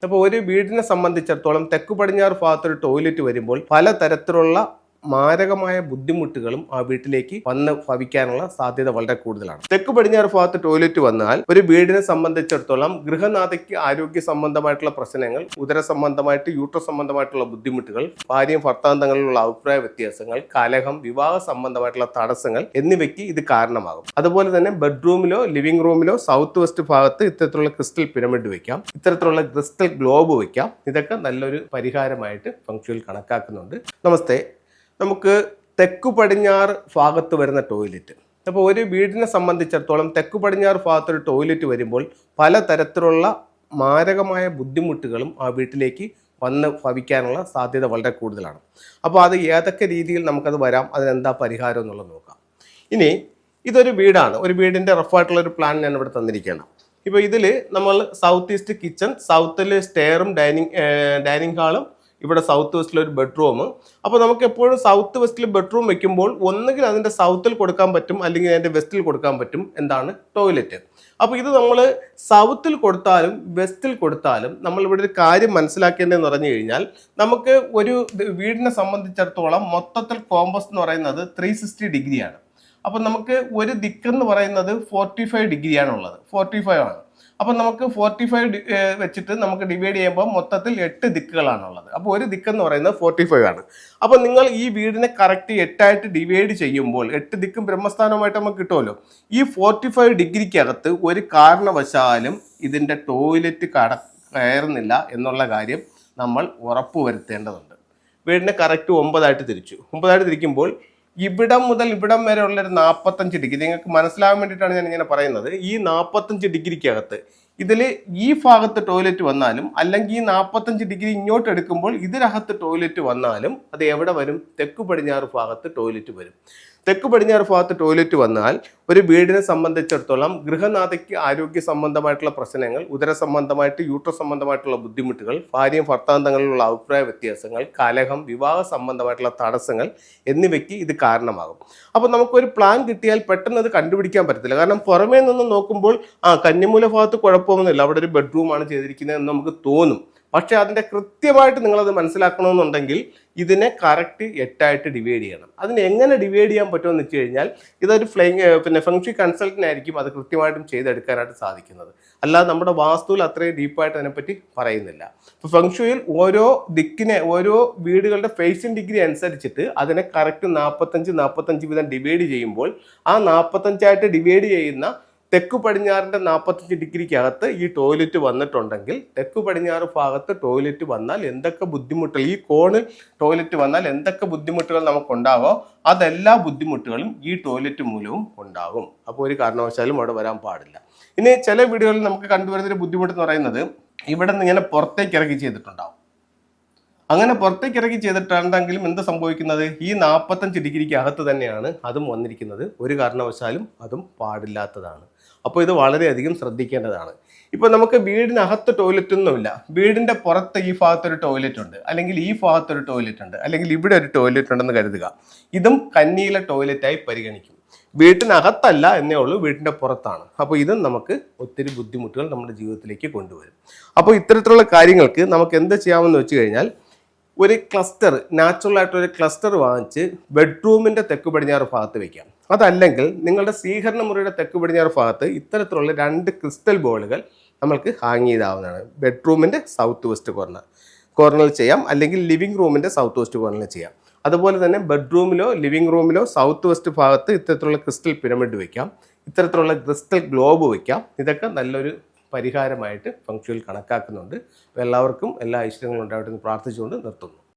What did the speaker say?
അപ്പോൾ ഒരു വീടിനെ സംബന്ധിച്ചിടത്തോളം തെക്ക് പടിഞ്ഞാറ് ഭാഗത്തൊരു ടോയ്ലറ്റ് വരുമ്പോൾ പലതരത്തിലുള്ള മാരകമായ ബുദ്ധിമുട്ടുകളും ആ വീട്ടിലേക്ക് വന്ന് ഭവിക്കാനുള്ള സാധ്യത വളരെ കൂടുതലാണ്. തെക്ക് പടിഞ്ഞാറ് ഭാഗത്ത് ടോയ്ലറ്റ് വന്നാൽ ഒരു വീടിനെ സംബന്ധിച്ചിടത്തോളം ഗൃഹനാഥയ്ക്ക് ആരോഗ്യ സംബന്ധമായിട്ടുള്ള പ്രശ്നങ്ങൾ, ഉദര സംബന്ധമായിട്ട് യൂട്രസ് സംബന്ധമായിട്ടുള്ള ബുദ്ധിമുട്ടുകൾ, ഭാര്യയും ഭർത്താവും തമ്മിലുള്ള അഭിപ്രായ വ്യത്യാസങ്ങൾ, കലഹം, വിവാഹ സംബന്ധമായിട്ടുള്ള തടസ്സങ്ങൾ എന്നിവയ്ക്ക് ഇത് കാരണമാകും. അതുപോലെ തന്നെ ബെഡ്റൂമിലോ ലിവിംഗ് റൂമിലോ സൗത്ത് വെസ്റ്റ് ഭാഗത്ത് ഇത്തരത്തിലുള്ള ക്രിസ്റ്റൽ പിരമിഡ് വെക്കാം, ഇത്തരത്തിലുള്ള ക്രിസ്റ്റൽ ഗ്ലോബ് വെക്കാം. ഇതൊക്കെ നല്ലൊരു പരിഹാരമായിട്ട് ഫംഗ്ഷനിൽ കണക്കാക്കുന്നുണ്ട്. നമസ്തേ. നമുക്ക് തെക്കു പടിഞ്ഞാറ് ഭാഗത്ത് വരുന്ന ടോയ്ലറ്റ്, അപ്പോൾ ഒരു വീടിനെ സംബന്ധിച്ചിടത്തോളം തെക്കു പടിഞ്ഞാറ് ഭാഗത്തൊരു ടോയ്ലറ്റ് വരുമ്പോൾ പലതരത്തിലുള്ള മാരകമായ ബുദ്ധിമുട്ടുകളും ആ വീട്ടിലേക്ക് വന്ന് ഭവിക്കാനുള്ള സാധ്യത വളരെ കൂടുതലാണ്. അപ്പോൾ അത് ഏതൊക്കെ രീതിയിൽ നമുക്കത് വരാം, അതിനെന്താ പരിഹാരം എന്നുള്ളത് നോക്കാം. ഇനി ഇതൊരു വീടാണ്, ഒരു വീടിൻ്റെ റഫായിട്ടുള്ളൊരു പ്ലാൻ ഞാൻ ഇവിടെ തന്നിരിക്കുകയാണ്. ഇപ്പോൾ ഇതിൽ നമ്മൾ സൗത്ത് ഈസ്റ്റ് കിച്ചൺ, സൗത്തിൽ സ്റ്റെയറും ഡൈനിങ് ഹാളും, ഇവിടെ സൗത്ത് വെസ്റ്റിൽ ഒരു ബെഡ്റൂം. അപ്പോൾ നമുക്ക് എപ്പോഴും സൗത്ത് വെസ്റ്റിൽ ബെഡ്റൂം വെക്കുമ്പോൾ ഒന്നുകിൽ അതിൻ്റെ സൗത്തിൽ കൊടുക്കാൻ പറ്റും, അല്ലെങ്കിൽ അതിൻ്റെ വെസ്റ്റിൽ കൊടുക്കാൻ പറ്റും. എന്താണ് ടോയ്ലറ്റ്. അപ്പോൾ ഇത് നമ്മൾ സൗത്തിൽ കൊടുത്താലും വെസ്റ്റിൽ കൊടുത്താലും നമ്മൾ ഇവിടെ ഒരു കാര്യം മനസ്സിലാക്കേണ്ടതെന്ന് പറഞ്ഞു കഴിഞ്ഞാൽ, നമുക്ക് ഒരു വീടിനെ സംബന്ധിച്ചിടത്തോളം മൊത്തത്തിൽ കോമ്പസ് എന്ന് പറയുന്നത് 360 ഡിഗ്രിയാണ്. അപ്പം നമുക്ക് ഒരു ദിക്കെന്ന് പറയുന്നത് 45 ഡിഗ്രിയാണുള്ളത്, 45 ആണ്. അപ്പം നമുക്ക് 45 വെച്ചിട്ട് നമുക്ക് ഡിവൈഡ് ചെയ്യുമ്പോൾ മൊത്തത്തിൽ 8 ദിക്കുകളാണുള്ളത്. അപ്പോൾ ഒരു ദിക്കെന്ന് പറയുന്നത് 45 ആണ്. അപ്പോൾ നിങ്ങൾ ഈ വീടിനെ കറക്റ്റ് 8ആയിട്ട് ഡിവൈഡ് ചെയ്യുമ്പോൾ 8 ദിക്കും ബ്രഹ്മസ്ഥാനമായിട്ട് നമുക്ക് കിട്ടുമല്ലോ. ഈ 45 ഡിഗ്രിക്കകത്ത് ഒരു കാരണവശാലും ഇതിൻ്റെ ടോയ്ലറ്റ് കയറുന്നില്ല എന്നുള്ള കാര്യം നമ്മൾ ഉറപ്പ് വരുത്തേണ്ടതുണ്ട്. വീടിനെ കറക്റ്റ് 9ആയിട്ട് തിരിച്ചു. 9ആയിട്ട് തിരിക്കുമ്പോൾ ഇവിടം മുതൽ ഇവിടം വരെ ഉള്ളൊരു 45 ഡിഗ്രി, നിങ്ങൾക്ക് മനസ്സിലാകാൻ വേണ്ടിയിട്ടാണ് ഞാൻ ഇങ്ങനെ പറയുന്നത്. ഈ 45 ഡിഗ്രിക്കകത്ത് ഇതിൽ ഈ ഭാഗത്ത് ടോയ്ലറ്റ് വന്നാലും, അല്ലെങ്കിൽ ഈ 45 ഡിഗ്രി ഇങ്ങോട്ട് എടുക്കുമ്പോൾ ഇതിനകത്ത് ടോയ്ലറ്റ് വന്നാലും അത് എവിടെ വരും? തെക്ക് പടിഞ്ഞാറ് ഭാഗത്ത് ടോയ്ലറ്റ് വരും. തെക്ക് പടിഞ്ഞാറ് ഭാഗത്ത് ടോയ്ലറ്റ് വന്നാൽ ഒരു വീടിനെ സംബന്ധിച്ചിടത്തോളം ഗൃഹനാഥയ്ക്ക് ആരോഗ്യ സംബന്ധമായിട്ടുള്ള പ്രശ്നങ്ങൾ, ഉദര സംബന്ധമായിട്ട് യൂട്രസ് സംബന്ധമായിട്ടുള്ള ബുദ്ധിമുട്ടുകൾ, ഭാര്യയും ഭർത്താവും തമ്മിലുള്ള അഭിപ്രായ വ്യത്യാസങ്ങൾ, കലഹം, വിവാഹ സംബന്ധമായിട്ടുള്ള തടസ്സങ്ങൾ എന്നിവയ്ക്ക് ഇത് കാരണമാകും. അപ്പോൾ നമുക്കൊരു പ്ലാൻ കിട്ടിയാൽ പെട്ടെന്ന് അത് കണ്ടുപിടിക്കാൻ പറ്റത്തില്ല. കാരണം പുറമേ നിന്ന് നോക്കുമ്പോൾ കന്നിമൂല ഭാഗത്ത് കുഴപ്പമൊന്നുമില്ല, അവിടെ ഒരു ബെഡ്റൂമാണ് ചെയ്തിരിക്കുന്നത് എന്ന് നമുക്ക് തോന്നും. പക്ഷെ അതിൻ്റെ കൃത്യമായിട്ട് നിങ്ങളത് മനസ്സിലാക്കണമെന്നുണ്ടെങ്കിൽ ഇതിനെ കറക്റ്റ് 8ആയിട്ട് ഡിവൈഡ് ചെയ്യണം. അതിന് എങ്ങനെ ഡിവൈഡ് ചെയ്യാൻ പറ്റുമെന്ന് വെച്ച് കഴിഞ്ഞാൽ ഇതൊരു ഫെങ്ഷി കൺസൾട്ടൻ്റായിരിക്കും അത് കൃത്യമായിട്ടും ചെയ്തെടുക്കാനായിട്ട് സാധിക്കുന്നത്. അല്ലാതെ നമ്മുടെ വാസ്തുവിൽ അത്രയും ഡീപ്പായിട്ട് അതിനെപ്പറ്റി പറയുന്നില്ല. ഇപ്പോൾ ഫെങ്ഷുയിൽ ഓരോ ദിക്കിനെ, ഓരോ വീടുകളുടെ ഫേസിങ് ഡിഗ്രി അനുസരിച്ചിട്ട് അതിനെ കറക്റ്റ് 45 വീതം ഡിവൈഡ് ചെയ്യുമ്പോൾ ആ 45ആയിട്ട് ഡിവൈഡ് ചെയ്യുന്ന തെക്ക് പടിഞ്ഞാറിൻ്റെ 45 ഡിഗ്രിക്കകത്ത് ഈ ടോയ്ലറ്റ് വന്നിട്ടുണ്ടെങ്കിൽ തെക്ക് പടിഞ്ഞാറ് ഭാഗത്ത് ടോയ്ലറ്റ് വന്നാൽ എന്തൊക്കെ ബുദ്ധിമുട്ടുകൾ, ഈ കോണിൽ ടോയ്ലറ്റ് വന്നാൽ എന്തൊക്കെ ബുദ്ധിമുട്ടുകൾ നമുക്കുണ്ടാവോ അതെല്ലാ ബുദ്ധിമുട്ടുകളും ഈ ടോയ്ലറ്റ് മൂലവും ഉണ്ടാകും. അപ്പോൾ ഒരു കാരണവശാലും അവിടെ വരാൻ പാടില്ല. ഇനി ചില വീടുകളിൽ നമുക്ക് കണ്ടുവരുന്നൊരു ബുദ്ധിമുട്ട് എന്ന് പറയുന്നത് ഇവിടെ നിന്ന് ഇങ്ങനെ പുറത്തേക്ക് ഇറക്കി ചെയ്തിട്ടുണ്ടാവും. അങ്ങനെ പുറത്തേക്ക് ഇറക്കി ചെയ്തിട്ടുണ്ടെങ്കിലും എന്ത് സംഭവിക്കുന്നത്? ഈ 45 ഡിഗ്രിക്ക് അകത്ത് തന്നെയാണ് അതും വന്നിരിക്കുന്നത്. ഒരു കാരണവശാലും അതും പാടില്ലാത്തതാണ്. അപ്പോൾ ഇത് വളരെയധികം ശ്രദ്ധിക്കേണ്ടതാണ്. ഇപ്പോൾ നമുക്ക് വീടിനകത്ത് ടോയ്ലറ്റ് ഒന്നുമില്ല, വീടിൻ്റെ പുറത്ത് ഈ ഭാഗത്തൊരു ടോയ്ലറ്റ് ഉണ്ട്, അല്ലെങ്കിൽ ഈ ഭാഗത്തൊരു ടോയ്ലറ്റ് ഉണ്ട്, അല്ലെങ്കിൽ ഇവിടെ ഒരു ടോയ്ലറ്റ് ഉണ്ടെന്ന് കരുതുക. ഇതും കന്നിയിലെ ടോയ്ലറ്റായി പരിഗണിക്കും. വീട്ടിനകത്തല്ല എന്നേ ഉള്ളൂ, വീടിൻ്റെ പുറത്താണ്. അപ്പോൾ ഇതും നമുക്ക് ഒത്തിരി ബുദ്ധിമുട്ടുകൾ നമ്മുടെ ജീവിതത്തിലേക്ക് കൊണ്ടുവരും. അപ്പോൾ ഇത്തരത്തിലുള്ള കാര്യങ്ങൾക്ക് നമുക്ക് എന്ത് ചെയ്യാമെന്ന് വെച്ച് കഴിഞ്ഞാൽ, ഒരു ക്ലസ്റ്റർ, നാച്ചുറലായിട്ടൊരു ക്ലസ്റ്റർ വാങ്ങിച്ച് ബെഡ്റൂമിൻ്റെ തെക്ക് പടിഞ്ഞാറ് ഭാഗത്ത് വയ്ക്കാം. അതല്ലെങ്കിൽ നിങ്ങളുടെ സ്വീകരണ മുറിയുടെ തെക്ക് പടിഞ്ഞാറ് ഭാഗത്ത് ഇത്തരത്തിലുള്ള 2 ക്രിസ്റ്റൽ ബോളുകൾ നമ്മൾക്ക് ഹാങ് ചെയ്താവുന്നതാണ്. ബെഡ്റൂമിൻ്റെ സൗത്ത് വെസ്റ്റ് കോർണറിൽ ചെയ്യാം, അല്ലെങ്കിൽ ലിവിംഗ് റൂമിൻ്റെ സൗത്ത് വെസ്റ്റ് കോർണറിൽ ചെയ്യാം. അതുപോലെ തന്നെ ബെഡ്റൂമിലോ ലിവിംഗ് റൂമിലോ സൗത്ത് വെസ്റ്റ് ഭാഗത്ത് ഇത്തരത്തിലുള്ള ക്രിസ്റ്റൽ പിരമിഡ് വയ്ക്കാം, ഇത്തരത്തിലുള്ള ക്രിസ്റ്റൽ ഗ്ലോബ് വയ്ക്കാം. ഇതൊക്കെ നല്ലൊരു പരിഹാരമായിട്ട് ഫംഗ്ഷനിൽ കണക്കാക്കുന്നുണ്ട്. അപ്പോൾ എല്ലാവർക്കും എല്ലാ ഐശ്വര്യങ്ങളും ഉണ്ടാവട്ടെ എന്ന് പ്രാർത്ഥിച്ചുകൊണ്ട് നിർത്തുന്നു.